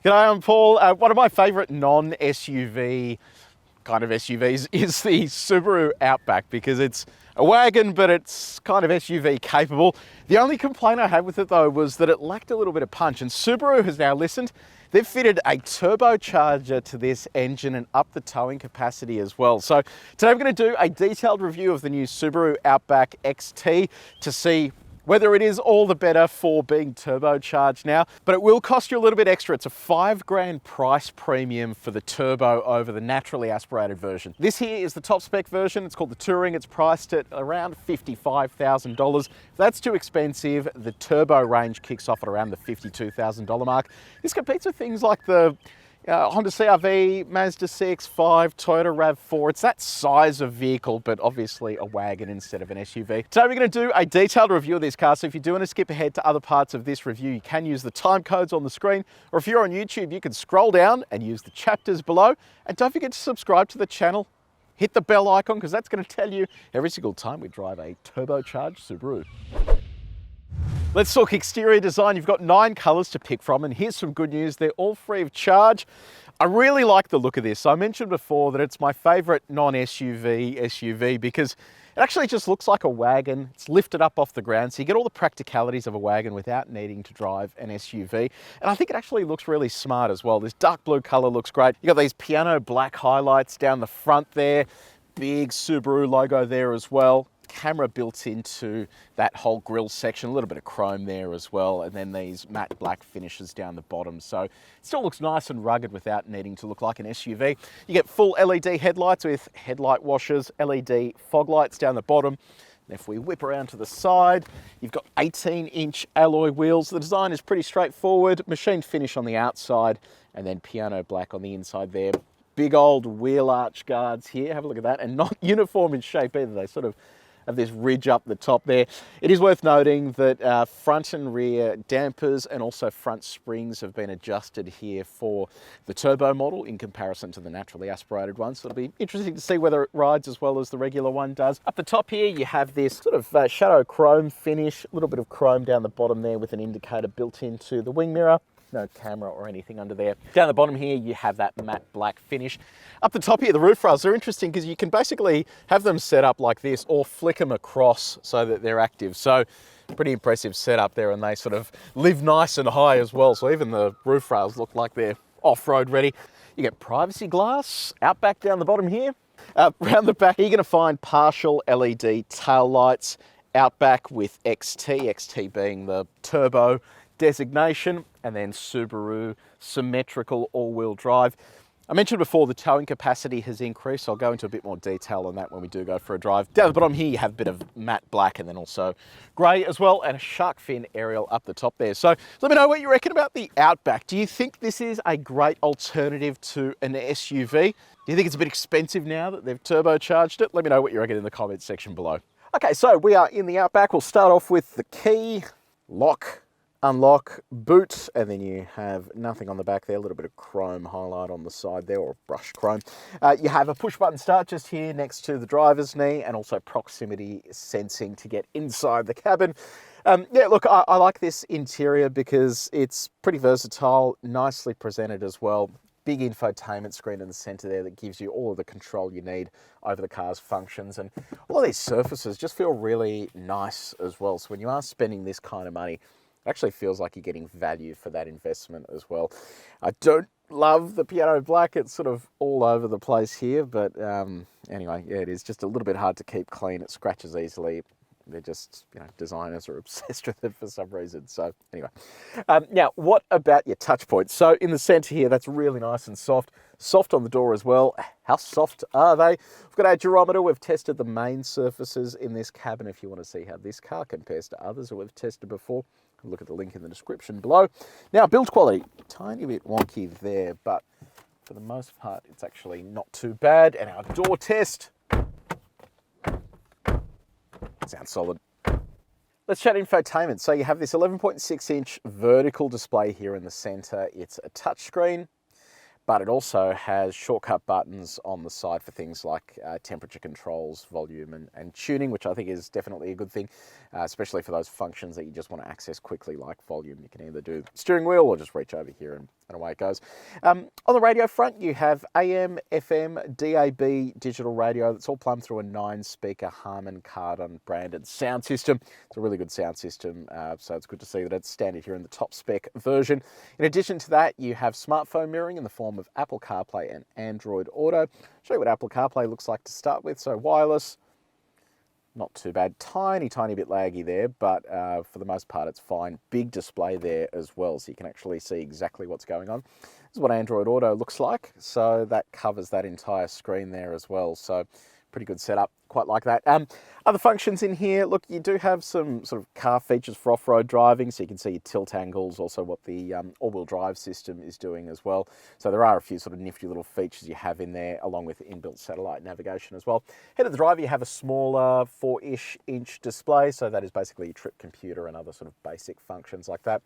G'day, I'm Paul. One of my favourite non-SUV kind of SUVs is the Subaru Outback because it's a wagon, but it's kind of SUV capable. The only complaint I had with it though was that it lacked a little bit of punch, and Subaru has now listened. They've fitted a turbocharger to this engine and upped the towing capacity as well. So today I'm going to do a detailed review of the new Subaru Outback XT to see whether it is all the better for being turbocharged now, but it will cost you a little bit extra. It's a $5,000 price premium for the turbo over the naturally aspirated version. This here is the top spec version. It's called the Touring. It's priced at around $55,000. If that's too expensive, the turbo range kicks off at around the $52,000 mark. This competes with things like the Honda CR-V, Mazda 6, 5, Toyota RAV4. It's that size of vehicle, but obviously a wagon instead of an SUV. Today we're going to do a detailed review of this car, so if you do want to skip ahead to other parts of this review, you can use the time codes on the screen, or if you're on YouTube, you can scroll down and use the chapters below. And don't forget to subscribe to the channel. Hit the bell icon, because that's going to tell you every single time we drive a turbocharged Subaru. Let's talk exterior design. You've got 9 colours to pick from, and here's some good news. They're all free of charge. I really like the look of this. I mentioned before that it's my favourite non-SUV SUV because it actually just looks like a wagon. It's lifted up off the ground, so you get all the practicalities of a wagon without needing to drive an SUV. And I think it actually looks really smart as well. This dark blue colour looks great. You've got these piano black highlights down the front there. Big Subaru logo there as well. Camera built into that whole grille section, a little bit of chrome there as well, and then these matte black finishes down the bottom, so it still looks nice and rugged without needing to look like an SUV. You get full LED headlights with headlight washers, LED fog lights down the bottom. And if we whip around to the side, you've got 18-inch alloy wheels. The design is pretty straightforward, machined finish on the outside and then piano black on the inside there. Big old wheel arch guards here, have a look at that, and not uniform in shape either. They sort of have this ridge up the top there. It is worth noting that front and rear dampers and also front springs have been adjusted here for the turbo model in comparison to the naturally aspirated one. So it'll be interesting to see whether it rides as well as the regular one does. Up the top here, you have this sort of shadow chrome finish, a little bit of chrome down the bottom there with an indicator built into the wing mirror. No camera or anything under there. Down the bottom here, you have that matte black finish. Up the top here, the roof rails are interesting because you can basically have them set up like this or flick them across so that they're active. So pretty impressive setup there, and they sort of live nice and high as well. So even the roof rails look like they're off-road ready. You get privacy glass, Outback down the bottom here. Around the back, you're going to find partial LED tail lights, Outback with XT, XT being the turbo designation, and then Subaru symmetrical all-wheel drive. I mentioned before the towing capacity has increased. I'll go into a bit more detail on that when we do go for a drive. Down the bottom here, you have a bit of matte black and then also grey as well, and a shark fin aerial up the top there. So let me know what you reckon about the Outback. Do you think this is a great alternative to an SUV? Do you think it's a bit expensive now that they've turbocharged it? Let me know what you reckon in the comments section below. Okay, so we are in the Outback. We'll start off with the key, lock, unlock, boot, and then you have nothing on the back there, a little bit of chrome highlight on the side there, or brushed chrome. You have a push button start just here next to the driver's knee, and also proximity sensing to get inside the cabin. Yeah, look, I like this interior because it's pretty versatile, nicely presented as well. Big infotainment screen in the center there that gives you all of the control you need over the car's functions, and all of these surfaces just feel really nice as well. So when you are spending this kind of money, it actually feels like you're getting value for that investment as well. I don't love the piano black. It's sort of all over the place here, but anyway, yeah, it is just a little bit hard to keep clean. It scratches easily. They're just, you know, designers are obsessed with it for some reason. So anyway, now what about your touch points? So in the center here, that's really nice and soft. Soft on the door as well. How soft are they? We've got our gyrometer. We've tested the main surfaces in this cabin if you want to see how this car compares to others that we've tested before. Look at the link in the description below. Now, build quality, tiny bit wonky there, but for the most part, it's actually not too bad. And our door test sounds solid. Let's chat infotainment. So you have this 11.6-inch vertical display here in the center. It's a touchscreen, but it also has shortcut buttons on the side for things like temperature controls, volume and tuning, which I think is definitely a good thing, especially for those functions that you just want to access quickly, like volume. You can either do steering wheel or just reach over here and away it goes. On the radio front, you have AM, FM, DAB digital radio that's all plumbed through a 9-speaker Harman Kardon branded sound system. It's a really good sound system, so it's good to see that it's standard here in the top spec version. In addition to that, you have smartphone mirroring in the form of Apple CarPlay and Android Auto. I'll show you what Apple CarPlay looks like to start with. So wireless, not too bad. Tiny bit laggy there, but for the most part, it's fine. Big display there as well, so you can actually see exactly what's going on. This is what Android Auto looks like. So that covers that entire screen there as well. So pretty good setup. Quite like that. Other functions in here, look, you do have some sort of car features for off-road driving, so you can see your tilt angles, also what the all-wheel drive system is doing as well. So there are a few sort of nifty little features you have in there, along with inbuilt satellite navigation as well. Head of the driver, you have a smaller 4-ish inch display, so that is basically your trip computer and other sort of basic functions like that.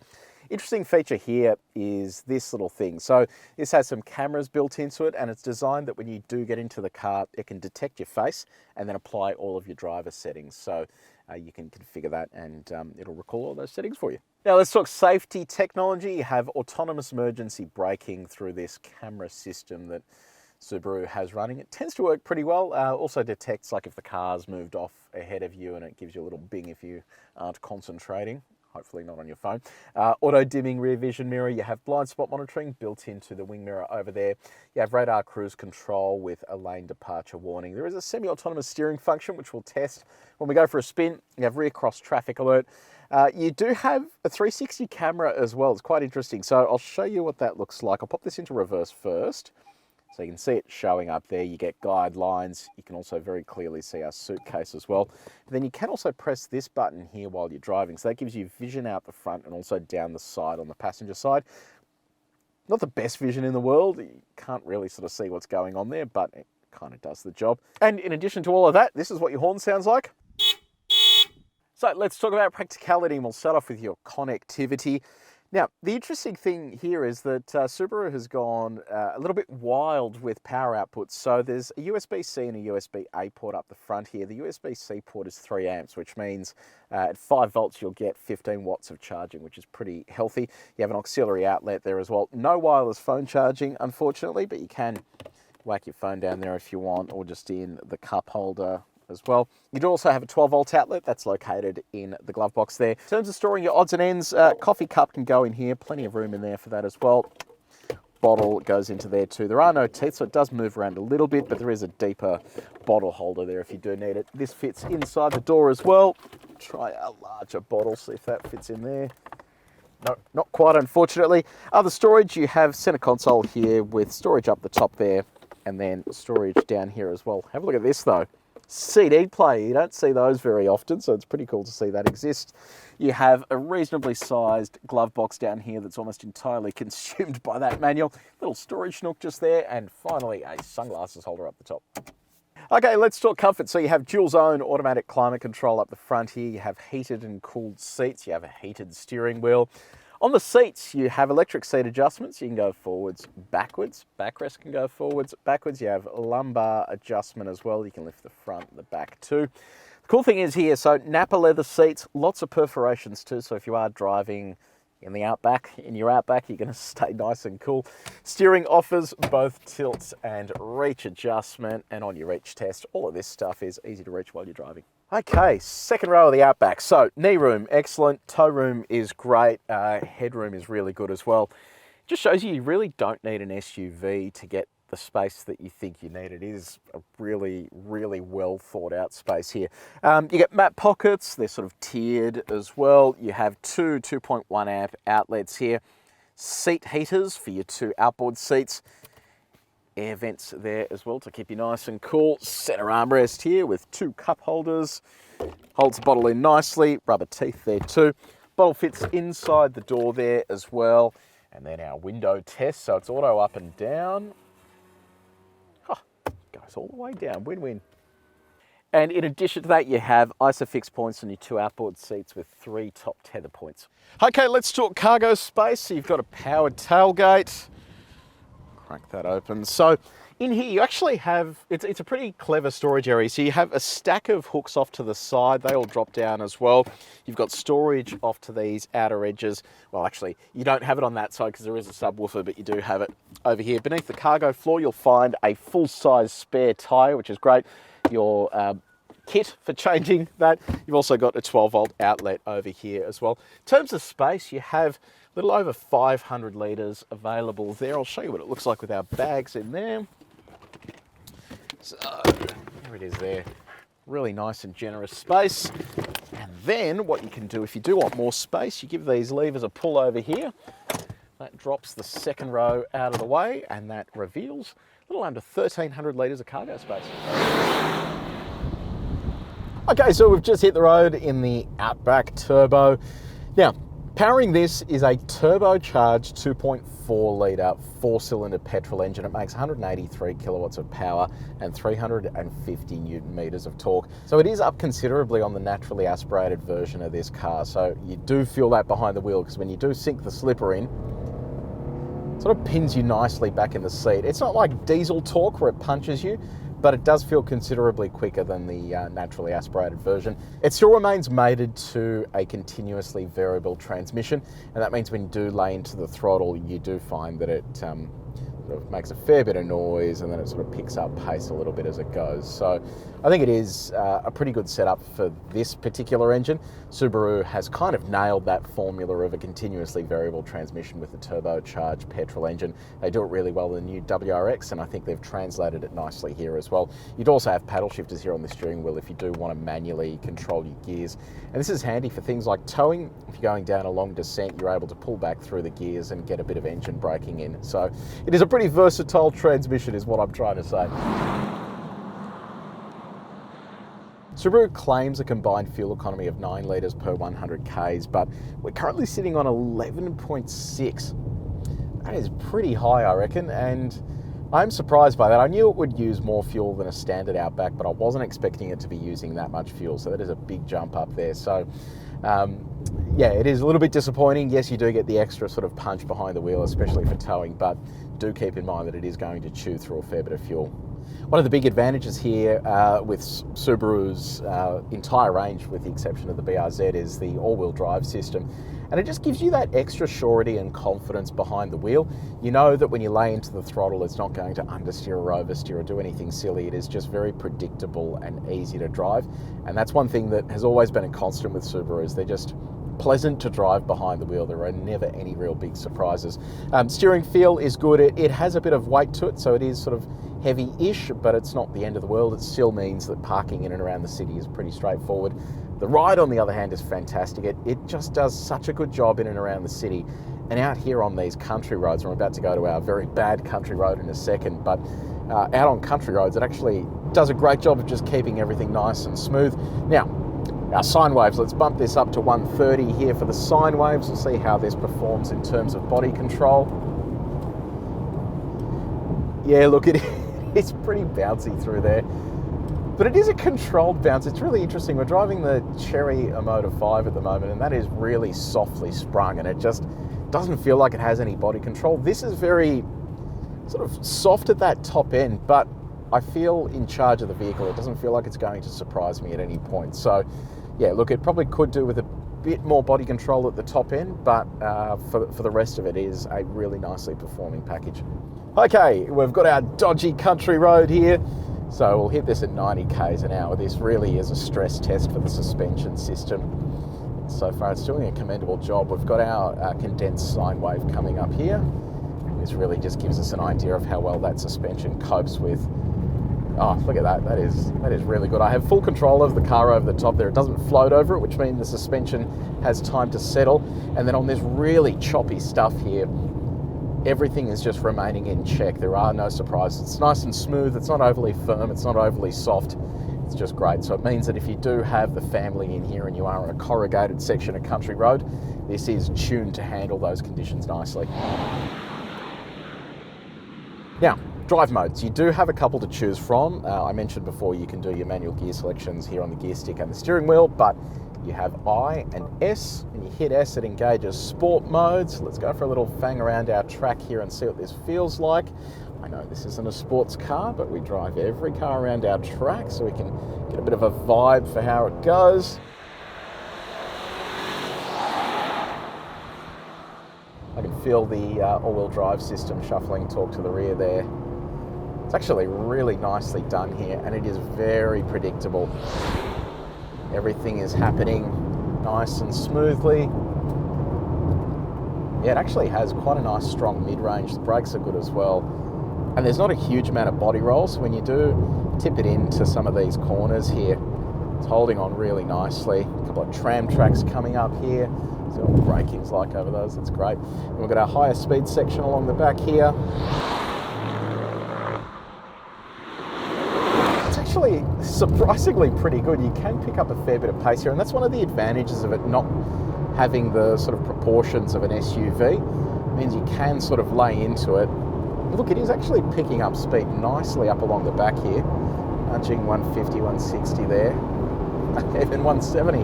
Interesting feature here is this little thing. So this has some cameras built into it, and it's designed that when you do get into the car, it can detect your face and then apply all of your driver settings. So you can configure that and it'll recall all those settings for you. Now let's talk safety technology. You have autonomous emergency braking through this camera system that Subaru has running. It tends to work pretty well. Also detects like if the car's moved off ahead of you, and it gives you a little bing if you aren't concentrating. Hopefully not on your phone. Auto dimming rear vision mirror. You have blind spot monitoring built into the wing mirror over there. You have radar cruise control with a lane departure warning. There is a semi-autonomous steering function, which we'll test when we go for a spin. You have rear cross traffic alert. You do have a 360 camera as well. It's quite interesting. So I'll show you what that looks like. I'll pop this into reverse first, so you can see it showing up there. You get guidelines. You can also very clearly see our suitcase as well. But then you can also press this button here while you're driving. So that gives you vision out the front and also down the side on the passenger side. Not the best vision in the world. You can't really sort of see what's going on there, but it kind of does the job. And in addition to all of that, this is what your horn sounds like. So let's talk about practicality, and we'll start off with your connectivity. Now, the interesting thing here is that Subaru has gone a little bit wild with power outputs. So there's a USB-C and a USB-A port up the front here. The USB-C port is 3 amps, which means at 5 volts you'll get 15 watts of charging, which is pretty healthy. You have an auxiliary outlet there as well. No wireless phone charging, unfortunately, but you can whack your phone down there if you want, or just in the cup holder as well. You do also have a 12-volt outlet that's located in the glove box there. In terms of storing your odds and ends, coffee cup can go in here, plenty of room in there for that as well. Bottle goes into there too. There are no teeth, so it does move around a little bit, but there is a deeper bottle holder there if you do need it. This fits inside the door as well. Try a larger bottle, see if that fits in there. No, not quite, unfortunately. Other storage, you have center console here with storage up the top there, and then storage down here as well. Have a look at this though. CD player, you don't see those very often, so it's pretty cool to see that exist. You have a reasonably sized glove box down here that's almost entirely consumed by that manual. Little storage nook just there, and finally a sunglasses holder up the top. Okay, let's talk comfort. So you have dual zone automatic climate control up the front here. You have heated and cooled seats. You have a heated steering wheel. On the seats, you have electric seat adjustments. You can go forwards, backwards. Backrest can go forwards, backwards. You have lumbar adjustment as well. You can lift the front and the back too. The cool thing is here, so Napa leather seats, lots of perforations too. So if you are driving in your Outback, you're going to stay nice and cool. Steering offers both tilt and reach adjustment. And on your reach test, all of this stuff is easy to reach while you're driving. Okay, second row of the Outback. So knee room, excellent. Toe room is great. Headroom is really good as well. Just shows you really don't need an SUV to get the space that you think you need. It is a really, really well thought out space here. You get map pockets. They're sort of tiered as well. You have two 2.1 amp outlets here. Seat heaters for your 2 outboard seats. Air vents there as well to keep you nice and cool. Center armrest here with 2 cup holders. Holds the bottle in nicely. Rubber teeth there too. Bottle fits inside the door there as well. And then our window test. So it's auto up and down. Oh, goes all the way down. Win-win. And in addition to that, you have ISOFIX points on your 2 outboard seats with 3 top tether points. Okay, let's talk cargo space. So you've got a powered tailgate. crack that open. So in here you actually have, it's a pretty clever storage area. So you have a stack of hooks off to the side. They all drop down as well. You've got storage off to these outer edges. Well, actually, you don't have it on that side because there is a subwoofer, but you do have it over here. Beneath the cargo floor, you'll find a full-size spare tyre, which is great. Your kit for changing that. You've also got a 12-volt outlet over here as well. In terms of space, you have a little over 500 litres available there. I'll show you what it looks like with our bags in there. So there it is there. Really nice and generous space. And then what you can do if you do want more space, you give these levers a pull over here. That drops the second row out of the way and that reveals a little under 1,300 litres of cargo space. Okay, so we've just hit the road in the Outback Turbo. Now, powering this is a turbocharged 2.4 litre 4-cylinder petrol engine. It makes 183 kilowatts of power and 350 newton meters of torque. So it is up considerably on the naturally aspirated version of this car. So you do feel that behind the wheel because when you do sink the slipper in, it sort of pins you nicely back in the seat. It's not like diesel torque where it punches you, but it does feel considerably quicker than the naturally aspirated version. It still remains mated to a continuously variable transmission, and that means when you do lay into the throttle, you do find that it sort of makes a fair bit of noise and then it sort of picks up pace a little bit as it goes. So I think it is a pretty good setup for this particular engine. Subaru has kind of nailed that formula of a continuously variable transmission with the turbocharged petrol engine. They do it really well in the new WRX, and I think they've translated it nicely here as well. You'd also have paddle shifters here on the steering wheel if you do want to manually control your gears. And this is handy for things like towing. If you're going down a long descent, you're able to pull back through the gears and get a bit of engine braking in. So it is a pretty versatile transmission is what I'm trying to say. Subaru claims a combined fuel economy of 9 litres per 100 Ks, but we're currently sitting on 11.6. That is pretty high, I reckon, and I'm surprised by that. I knew it would use more fuel than a standard Outback, but I wasn't expecting it to be using that much fuel, so that is a big jump up there. So, yeah, it is a little bit disappointing. Yes, you do get the extra sort of punch behind the wheel, especially for towing, but do keep in mind that it is going to chew through a fair bit of fuel. One of the big advantages here with Subaru's entire range, with the exception of the BRZ, is the all-wheel drive system. And it just gives you that extra surety and confidence behind the wheel. You know that when you lay into the throttle, it's not going to understeer or oversteer or do anything silly. It is just very predictable and easy to drive. And that's one thing that has always been a constant with Subarus. They're just pleasant to drive behind the wheel. There are never any real big surprises. Steering feel is good. It has a bit of weight to it, so it is sort of heavy-ish, but it's not the end of the world. It still means that parking in and around the city is pretty straightforward. The ride, on the other hand, is fantastic. It just does such a good job in and around the city. And out here on these country roads, we're about to go to our very bad country road in a second, but out on country roads, it actually does a great job of just keeping everything nice and smooth. Now, our sine waves, let's bump this up to 130 here for the sine waves. We'll see how this performs in terms of body control. Yeah, look, it's pretty bouncy through there. But it is a controlled bounce. It's really interesting. We're driving the Cherry Emotive 5 at the moment, and that is really softly sprung, and it just doesn't feel like it has any body control. This is very sort of soft at that top end, but I feel in charge of the vehicle. It doesn't feel like it's going to surprise me at any point. So, yeah, look, it probably could do with a bit more body control at the top end, but for the rest of it is a really nicely performing package. Okay, we've got our dodgy country road here. So we'll hit this at 90 Ks an hour. This really is a stress test for the suspension system. So far it's doing a commendable job. We've got our condensed sine wave coming up here. This really just gives us an idea of how well that suspension copes with. Oh, look at that. That is really good. I have full control of the car over the top there. It doesn't float over it, which means the suspension has time to settle. And then on this really choppy stuff here, everything is just remaining in check. There are no surprises. It's nice and smooth. It's not overly firm. It's not overly soft. It's just great. So it means that if you do have the family in here and you are on a corrugated section of country road, this is tuned to handle those conditions nicely. Now, drive modes. You do have a couple to choose from. I mentioned before you can do your manual gear selections here on the gear stick and the steering wheel, but you have I and S. When you hit S, it engages sport mode. So let's go for a little fang around our track here and see what this feels like. I know this isn't a sports car, but we drive every car around our track so we can get a bit of a vibe for how it goes. I can feel the all-wheel drive system shuffling torque to the rear there. It's actually really nicely done here, and it is very predictable. Everything is happening nice and smoothly. Yeah, it actually has quite a nice strong mid-range. The brakes are good as well. And there's not a huge amount of body roll, so when you do tip it into some of these corners here, it's holding on really nicely. A couple of tram tracks coming up here. See what the braking's like over those, that's great. And we've got our higher speed section along the back here. It's actually surprisingly pretty good. You can pick up a fair bit of pace here, and that's one of the advantages of it not having the sort of proportions of an SUV. It means you can sort of lay into it. Look, it is actually picking up speed nicely up along the back here. Nudging 150, 160 there, even 170.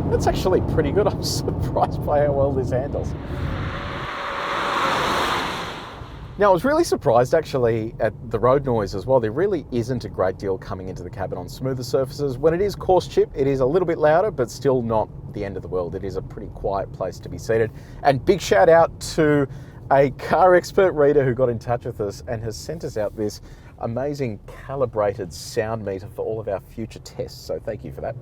That's actually pretty good. I'm surprised by how well this handles. Now, I was really surprised actually at the road noise as well. There really isn't a great deal coming into the cabin on smoother surfaces. When it is coarse chip, it is a little bit louder, but still not the end of the world. It is a pretty quiet place to be seated. And big shout out to a CarExpert reader who got in touch with us and has sent us out this amazing calibrated sound meter for all of our future tests. So thank you for that.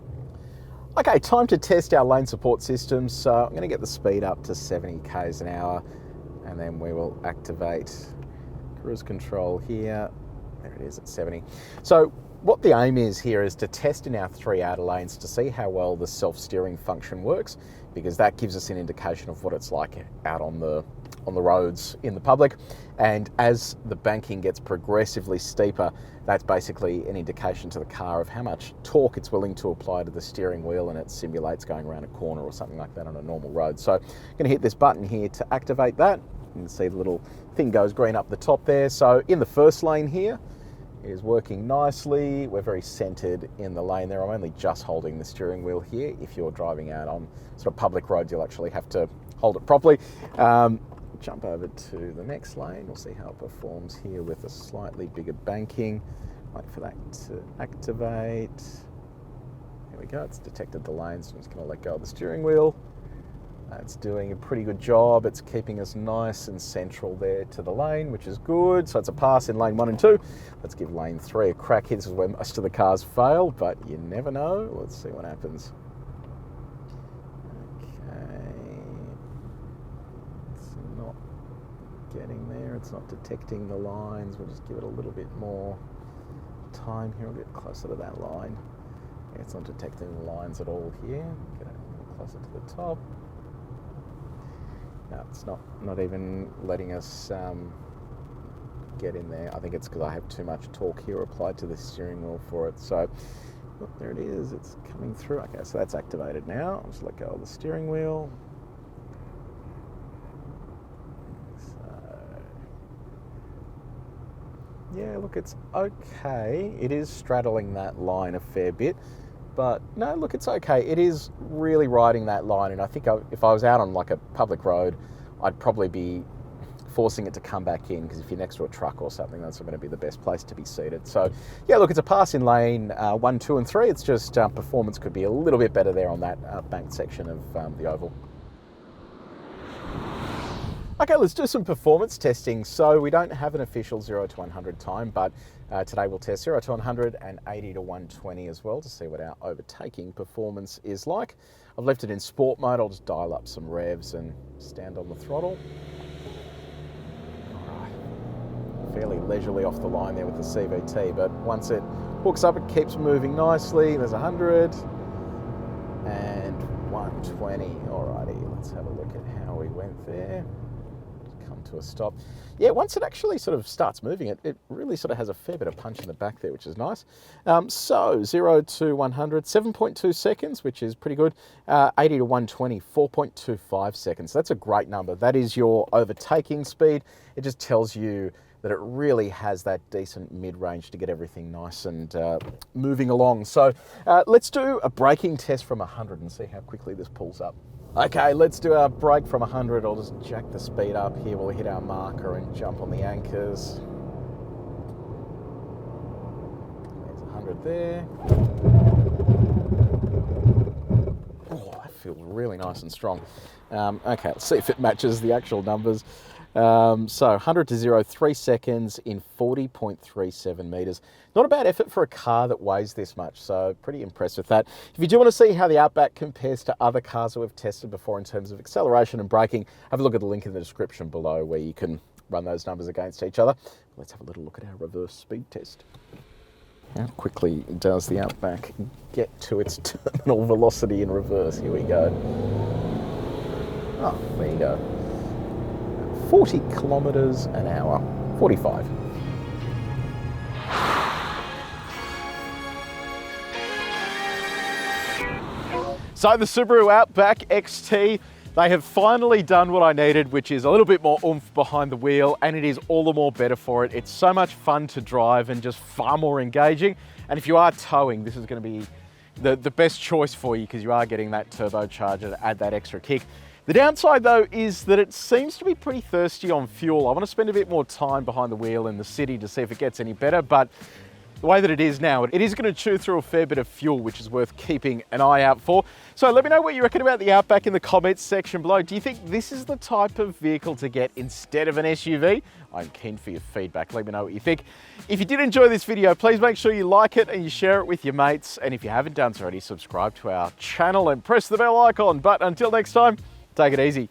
Okay, time to test our lane support systems. So I'm going to get the speed up to 70 k's an hour, and then we will activate cruise control here. There it is at 70. So what the aim is here is to test in our 3 outer lanes to see how well the self-steering function works, because that gives us an indication of what it's like out on the roads in the public. And as the banking gets progressively steeper, that's basically an indication to the car of how much torque it's willing to apply to the steering wheel, and it simulates going around a corner or something like that on a normal road. So I'm going to hit this button here to activate that. You can see the little thing goes green up the top there. So in the first lane here, it is working nicely. We're very centered in the lane there. I'm only just holding the steering wheel here. If you're driving out on sort of public roads, you'll actually have to hold it properly. Jump over to the next lane. We'll see how it performs here with a slightly bigger banking. Wait for that to activate. There we go, it's detected the lane, so I'm just going to let go of the steering wheel. It's doing a pretty good job. It's keeping us nice and central there to the lane, which is good. So it's a pass in lane 1 and 2. Let's give lane 3 a crack here. This is where most of the cars fail, but you never know. Let's see what happens. Getting there, it's not detecting the lines. We'll just give it a little bit more time here. We'll get closer to that line. Yeah, it's not detecting the lines at all here. Get it a little closer to the top. No, it's not even letting us get in there. I think it's because I have too much torque here applied to the steering wheel for it. So look, there it is, it's coming through. Okay, so that's activated now. I'll just let go of the steering wheel. Yeah, look, it's okay. It is straddling that line a fair bit, but no, look, it's okay. It is really riding that line, and I think if I was out on like a public road, I'd probably be forcing it to come back in, because if you're next to a truck or something, that's not going to be the best place to be seated. So yeah, look, it's a pass in lane 1, 2 and 3. It's just performance could be a little bit better there on that banked section of the oval. Okay, let's do some performance testing. So we don't have an official 0 to 100 time, but today we'll test 0 to 100 and 80 to 120 as well to see what our overtaking performance is like. I've left it in sport mode. I'll just dial up some revs and stand on the throttle. All right, fairly leisurely off the line there with the CVT, but once it hooks up, it keeps moving nicely. There's 100 and 120. Alrighty, let's have a look at how we went there. to a stop. Yeah, once it actually sort of starts moving, it really sort of has a fair bit of punch in the back there, which is nice. So 0 to 100, 7.2 seconds, which is pretty good. 80 to 120, 4.25 seconds. So that's a great number. That is your overtaking speed. It just tells you that it really has that decent mid-range to get everything nice and moving along. So let's do a braking test from 100 and see how quickly this pulls up. Okay, let's do our brake from 100. I'll just jack the speed up here. We'll hit our marker and jump on the anchors. There's 100 there. Oh, that feels really nice and strong. Okay, let's see if it matches the actual numbers. So 100 to 0, 3 seconds in 40.37 meters. Not a bad effort for a car that weighs this much, so pretty impressed with that. If you do want to see how the Outback compares to other cars that we've tested before in terms of acceleration and braking, have a look at the link in the description below where you can run those numbers against each other. Let's have a little look at our reverse speed test. How quickly does the Outback get to its terminal velocity in reverse? Here we go. Oh, there you go. 40 kilometers an hour, 45. So the Subaru Outback XT, they have finally done what I needed, which is a little bit more oomph behind the wheel, and it is all the more better for it. It's so much fun to drive and just far more engaging. And if you are towing, this is going to be the best choice for you because you are getting that turbocharger to add that extra kick. The downside though is that it seems to be pretty thirsty on fuel. I want to spend a bit more time behind the wheel in the city to see if it gets any better, but the way that it is now, it is going to chew through a fair bit of fuel, which is worth keeping an eye out for. So let me know what you reckon about the Outback in the comments section below. Do you think this is the type of vehicle to get instead of an SUV? I'm keen for your feedback. Let me know what you think. If you did enjoy this video, please make sure you like it and you share it with your mates. And if you haven't done so already, subscribe to our channel and press the bell icon. But until next time, take it easy.